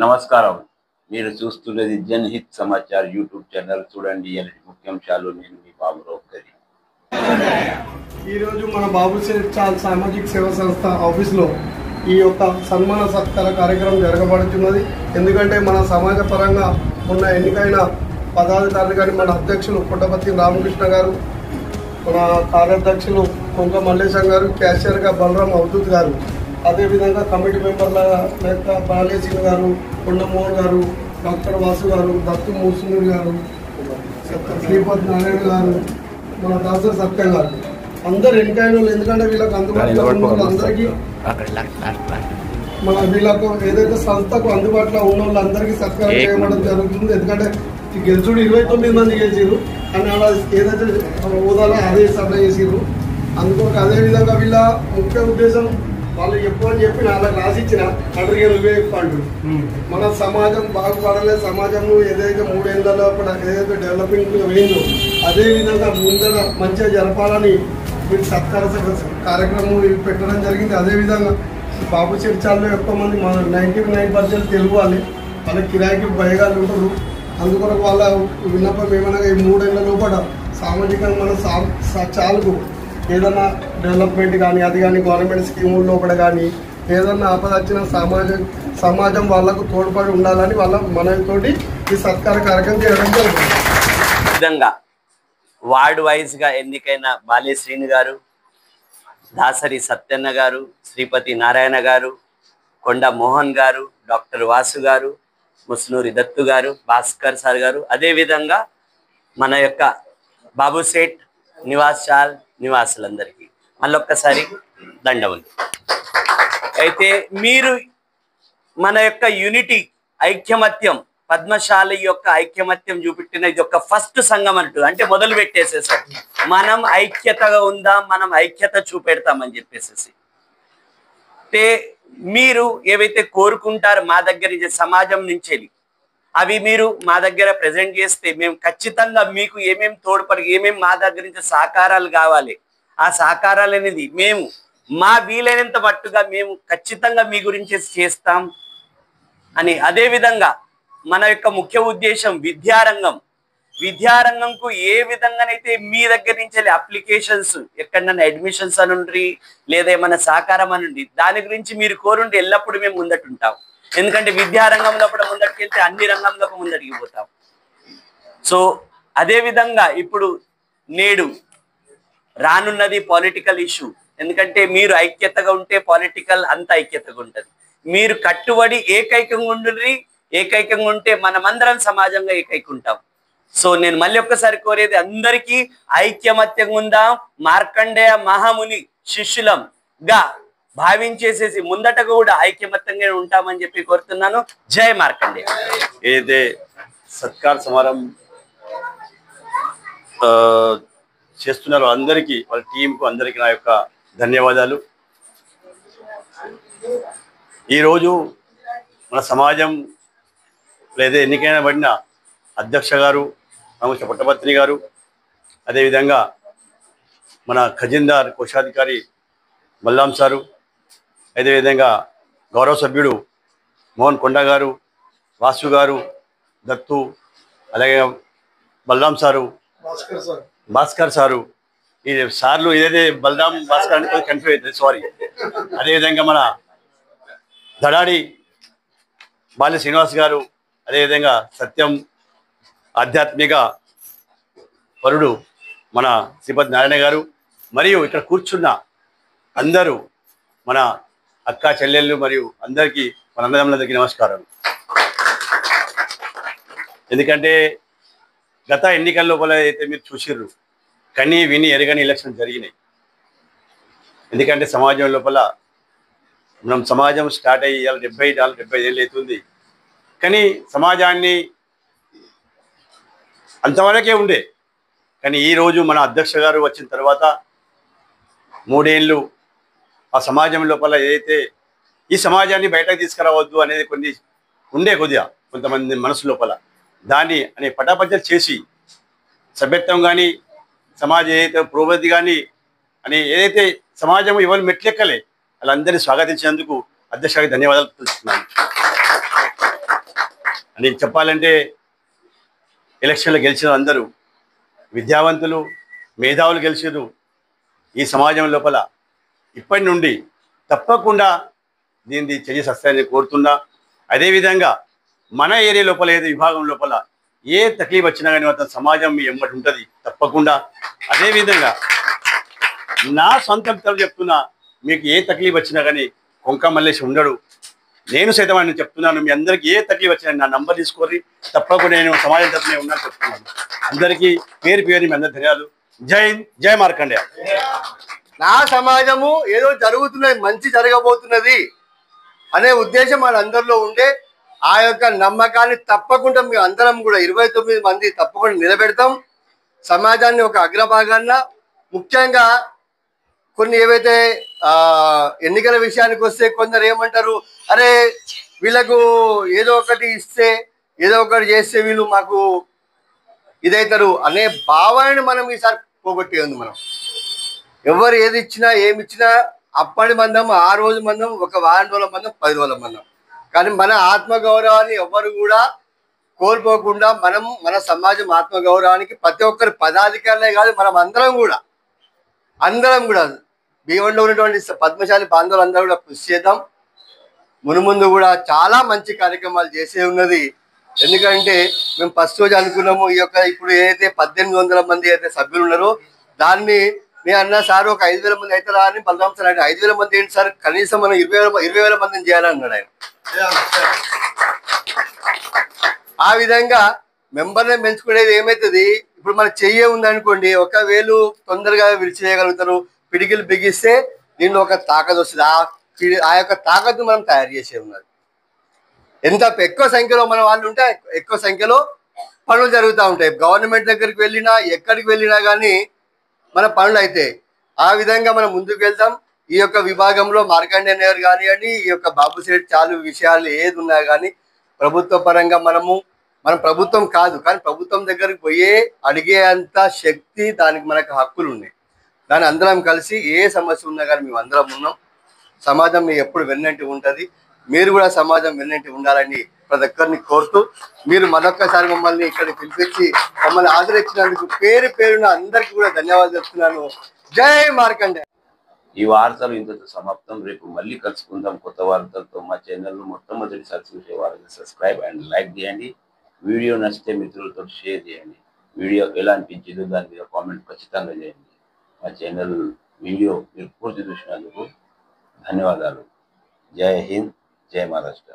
నమస్కారం. మీరు చూస్తున్నది జన్‌హిత్ సమాచార్ యూట్యూబ్ ఛానల్. చూడండి ఇయాలటి ముఖ్యాంశాలు. నేను మీ బాబురావు కరీ. ఈరోజు మన బాబుసేట్ చాల్ సామాజిక సేవా సంస్థ ఆఫీస్లో ఈ యొక్క సన్మాన సత్కార కార్యక్రమం జరగబడుతున్నది. ఎందుకంటే మన సమాజ పరంగా ఉన్న ఎన్నికైన పదాధికారులు కానీ మన అధ్యక్షులు పుట్టపర్తి రామకృష్ణ గారు, మన కార్యాధ్యక్షులు కొంక మల్లేశం గారు, క్యాషియర్గా బలరాం అవధూత్ గారు, అదేవిధంగా కమిటీ మెంబర్ల లేక బాలేసింగ్ గారు, కొండమోహన్ గారు, డాక్టర్ వాసు గారు, దత్తు మూసునూరి గారు, శ్రీపతి నారాయణ గారు, మన దాసర్ సత్యం గారు అందరు ఎన్నికైన వాళ్ళు. ఎందుకంటే వీళ్ళకి అందుబాటులో ఉన్న అందరికీ మన వీళ్ళకు ఏదైతే సంస్థకు అందుబాటులో ఉన్న వాళ్ళందరికీ సత్కారం చేయడం జరుగుతుంది. ఎందుకంటే గెలుచుడు 29 మంది గెలిచారు అని అలా ఏదైతే హోదాలో అదే సభ చేసారు. అందుకొరకు అదేవిధంగా వీళ్ళ ముఖ్య ఉద్దేశం వాళ్ళు ఎప్పుడు అని చెప్పి వాళ్ళకి రాసిచ్చిన అడిగే నువ్వే ఫండ్ మన సమాజం బాగుపడలే, సమాజంలో ఏదైతే 3 ఏళ్లలో కూడా ఏదైతే డెవలపింగ్ అయిందో అదేవిధంగా ముందర మంచిగా జరపాలని వీళ్ళు సత్కార కార్యక్రమం పెట్టడం జరిగింది. అదేవిధంగా బాబు చర్చాల్లో ఎక్కువ మంది మన 99% తెలుగు వాళ్ళకి కిరాయికి భయగాలు ఉంటారు. అందుకొరకు వాళ్ళ విన్నపం ఏమనగా ఈ 3 ఏళ్ల లోపల సామాజికంగా మన చాలుకు ఏదన్నా డెవలప్మెంట్ కానీ అది కానీ గవర్నమెంట్ స్కీముల లోపల కానీ ఏదన్నా ఆపద వచ్చిన సమాజం వాళ్ళకు తోడ్పడి ఉండాలని వాళ్ళ మనతోటి ఈ సత్కార కార్యక్రమం చేయడం జరుగుతుంది. విధంగా వార్డు వైజ్గా ఎన్నికైన బాలే శ్రీని గారు, దాసరి సత్యన్న గారు, శ్రీపతి నారాయణ గారు, కొండ మోహన్ గారు, డాక్టర్ వాసు గారు, ముస్నూరి దత్తు గారు, భాస్కర్ సార్ గారు, అదేవిధంగా మన యొక్క బాబుసేట్ నివాస్ చాల్ నివాసులందరికీ మళ్ళొక్కసారి దండములు. అయితే మీరు మన యొక్క యూనిటీ ఐక్యమత్యం పద్మశాలి యొక్క ఐక్యమత్యం చూపెట్టిన ఇది ఒక ఫస్ట్ సంఘం అంటూ అంటే మొదలు పెట్టేసేసారు. మనం ఐక్యతగా ఉందాం, మనం ఐక్యత చూపెడతామని చెప్పేసేసి అంటే మీరు ఏవైతే కోరుకుంటారో మా దగ్గర సమాజం నుంచి అవి మీరు మా దగ్గర ప్రజెంట్ చేస్తే మేము ఖచ్చితంగా మీకు ఏమేమి తోడ్పడి ఏమేమి మా దగ్గర నుంచి సహకారాలు కావాలి ఆ సహకారాలు అనేది మేము మా వీలైనంత మట్టుగా మేము ఖచ్చితంగా మీ గురించి చేస్తాం అని. అదేవిధంగా మన యొక్క ముఖ్య ఉద్దేశం విద్యారంగంకు ఏ విధంగానైతే మీ దగ్గర నుంచి అప్లికేషన్స్ ఎక్కడన్నా అడ్మిషన్స్ అనుండ్రి లేదా ఏమైనా సహకారం అనుండి దాని గురించి మీరు కోరుండి ఎల్లప్పుడూ మేము ముందటుంటాం. ఎందుకంటే విద్యారంగంలో కూడా ముందటికెళ్తే అన్ని రంగంలోకి ముందటికి పోతాం. సో అదేవిధంగా ఇప్పుడు నేడు రానున్నది పొలిటికల్ ఇష్యూ. ఎందుకంటే మీరు ఐక్యతగా ఉంటే పొలిటికల్ అంత ఐక్యతగా ఉంటుంది. మీరు కట్టుబడి ఏకైకంగా ఉంటే మనమందరం సమాజంగా ఏకైకుంటాం. సో నేను మళ్ళీ ఒక్కసారి కోరేది అందరికీ ఐక్యమత్యంగా ఉందాం, మార్కండేయ మహాముని శిష్యులంగా భావించేసేసి ముందట కూడా ఐక్యమత్యంగా ఉంటామని చెప్పి కోరుతున్నాను. జై మార్కండేయ. ఏదైతే సత్కార సమారంభం చేస్తున్నారో అందరికీ వాళ్ళ టీంకు అందరికీ నా యొక్క ధన్యవాదాలు. ఈరోజు మన సమాజం లేదా ఎన్నికైన పడిన అధ్యక్ష గారు రామకృష్ణ పుట్టపర్తి గారు, అదేవిధంగా మన ఖజీందార్ కోశాధికారి బల్లాం సారు, అదేవిధంగా గౌరవ సభ్యుడు మోహన్ కొండ గారు, వాసు గారు, దత్తు, అలాగే బల్రాం సారు, భాస్కర్ సారు, ఈ సార్లు ఏదైతే బలరాం భాస్కర్ అంటే కన్ఫ్యూజ్ అవుతుంది, సారీ. అదేవిధంగా మన దడాడి బాల్య శ్రీనివాస్ గారు, అదేవిధంగా సత్యం ఆధ్యాత్మిక వరుడు మన శ్రీపతి నారాయణ గారు, మరియు ఇక్కడ కూర్చున్న అందరూ మన అక్క చెల్లెళ్ళు మరియు అందరికీ మన అన్నదమ్ములందరికీ నమస్కారం. ఎందుకంటే గత ఎన్నికల లోపల అయితే మీరు చూసిర్రు కని విని ఎరగని ఎలక్షన్ జరిగినాయి. ఎందుకంటే సమాజం లోపల మనం సమాజం స్టార్ట్ అయ్యి 75 ఏళ్ళు అవుతుంది. కానీ సమాజాన్ని అంతవరకే ఉండే. కానీ ఈరోజు మన అధ్యక్ష గారు వచ్చిన తర్వాత 3 ఏళ్ళు ఆ సమాజం లోపల ఏదైతే ఈ సమాజాన్ని బయటకు తీసుకురావద్దు అనేది కొద్దిగా కొంతమంది మనసు లోపల దాన్ని అనే పటాపంచలు చేసి సభ్యత్వం కానీ సమాజ ఏదైతే పురోగతి కానీ అని ఏదైతే సమాజం ఇవాళ మెట్లెక్కలే వాళ్ళందరినీ స్వాగతించినందుకు అధ్యక్షుడికి ధన్యవాదాలు తెలుస్తున్నాను. నేను చెప్పాలంటే ఎలక్షన్లో గెలిచిన అందరూ విద్యావంతులు, మేధావులు గెలిచారు. ఈ సమాజం లోపల ఇప్పటి నుండి తప్పకుండా దీన్ని చర్య సస్తాయని కోరుతున్నా. అదేవిధంగా మన ఏరియా లోపల ఏదో విభాగం లోపల ఏ తక్లీఫ్ వచ్చినా కానీ మొత్తం సమాజం మీ ఎమ్మటి ఉంటుంది తప్పకుండా. అదేవిధంగా నా సొంత తరఫు చెప్తున్నా, మీకు ఏ తక్లీఫ్ వచ్చినా కానీ కొంక మల్లేసి ఉండడు. నేను సైతం అని చెప్తున్నాను, మీ అందరికీ ఏ తక్లీఫ్ వచ్చినా నా నంబర్ తీసుకోరి, తప్పకుండా నేను సమాజం తరఫునే ఉన్నాను చెప్తున్నాను. అందరికీ పేరు పేరు మీ అందరి ధన్యవాదాలు. జై హింద్, జై మార్కండేయ. నా సమాజము ఏదో జరుగుతున్నది, మంచి జరగబోతున్నది అనే ఉద్దేశం మన అందరిలో ఉండే ఆ యొక్క నమ్మకాన్ని తప్పకుండా మేము అందరం కూడా 29 మంది తప్పకుండా నిలబెడతాం. సమాజాన్ని ఒక అగ్రభాగాన్న ముఖ్యంగా కొన్ని ఏవైతే ఎన్నికల విషయానికి వస్తే కొందరు ఏమంటారు, అరే వీళ్ళకు ఏదో ఒకటి ఇస్తే ఏదో ఒకటి చేస్తే వీళ్ళు మాకు ఇదవుతారు అనే భావాన్ని మనం ఈసారి పోగొట్టే ఉంది. మనం ఎవరు ఏది ఇచ్చినా ఏమి ఇచ్చినా అప్పటి మందం, ఆ రోజు మందం, ఒక వారం రోజుల మందం, 10 రోజుల మందం. కానీ మన ఆత్మగౌరవాన్ని ఎవరు కూడా కోల్పోకుండా మనం మన సమాజం ఆత్మగౌరవానికి ప్రతి ఒక్కరు పదాధికారులే కాదు మనం అందరం కూడా భీమంలో ఉన్నటువంటి పద్మశాలి బాంధవులు అందరూ కూడా కృషి చేద్దాం. మునుముందు కూడా చాలా మంచి కార్యక్రమాలు చేసే ఉన్నది. ఎందుకంటే మేము ఫస్ట్ రోజు అనుకున్నాము ఈ యొక్క ఇప్పుడు ఏదైతే 1800 మంది అయితే సభ్యులు ఉన్నారో దాన్ని నేను అన్నా సార్ ఒక 5000 మంది అవుతారా అని బలరాం సార్ అంటే 5000 మంది ఏంటి సార్, కనీసం మనం 20,000 మందిని చేయాలన్నాడు ఆయన. ఆ విధంగా మెంబర్ని పెంచుకునేది ఏమవుతుంది, ఇప్పుడు మనకు చెయ్యే ఉందనుకోండి, 1000 తొందరగా విడిచివేయగలుగుతారు. పిడికిలు బిగిస్తే దీనిలో ఒక తాకత్ వస్తుంది. ఆ యొక్క తాకత్ను మనం తయారు చేసే ఉన్నది. ఎంత ఎక్కువ సంఖ్యలో మన వాళ్ళు ఉంటే ఎక్కువ సంఖ్యలో పనులు జరుగుతూ ఉంటాయి. గవర్నమెంట్ దగ్గరికి వెళ్ళినా ఎక్కడికి వెళ్ళినా కానీ మన పనులు అయితే ఆ విధంగా మనం ముందుకు వెళ్తాం. ఈ యొక్క విభాగంలో మార్కండేయ గారు కానివ్వండి, ఈ యొక్క బాబు సేట్ చాలు విషయాలు ఏది ఉన్నా కానీ ప్రభుత్వ పరంగా మనం ప్రభుత్వం కాదు కానీ ప్రభుత్వం దగ్గరికి పోయే అడిగే అంత శక్తి దానికి మనకు హక్కులు ఉన్నాయి. దాన్ని అందరం కలిసి ఏ సమస్య ఉన్నా కానీ మేము అందరం ఉన్నాం. సమాజం మీకు ఎప్పుడు వెన్నంటి ఉంటుంది. మీరు కూడా సమాజం వెన్నంటి ఉండాలని ప్రతి ఒక్కరిని కోరుతూ మీరు మరొక్కసారి మమ్మల్ని ఇక్కడ పిలిపించి మమ్మల్ని ఆదరించినందుకు పేరు పేరున అందరికీ కూడా ధన్యవాదాలు చెప్తున్నాను. జై మార్కండేయ. ఈ వార్తలు ఇంతతో సమాప్తం. రేపు మళ్ళీ కలుసుకుందాం కొత్త వార్తలతో. మా ఛానల్ను మొట్టమొదటిసారి చూసే వారికి సబ్స్క్రైబ్ అండ్ లైక్ చేయండి. వీడియో నచ్చితే మిత్రులతో షేర్ చేయండి. వీడియో ఎలా అనిపించిందో దాని మీద కామెంట్ ఖచ్చితంగా చేయండి. మా ఛానల్ వీడియో మీరు పూర్తి చూసినందుకు ధన్యవాదాలు. జై హింద్, జై మహారాష్ట్ర.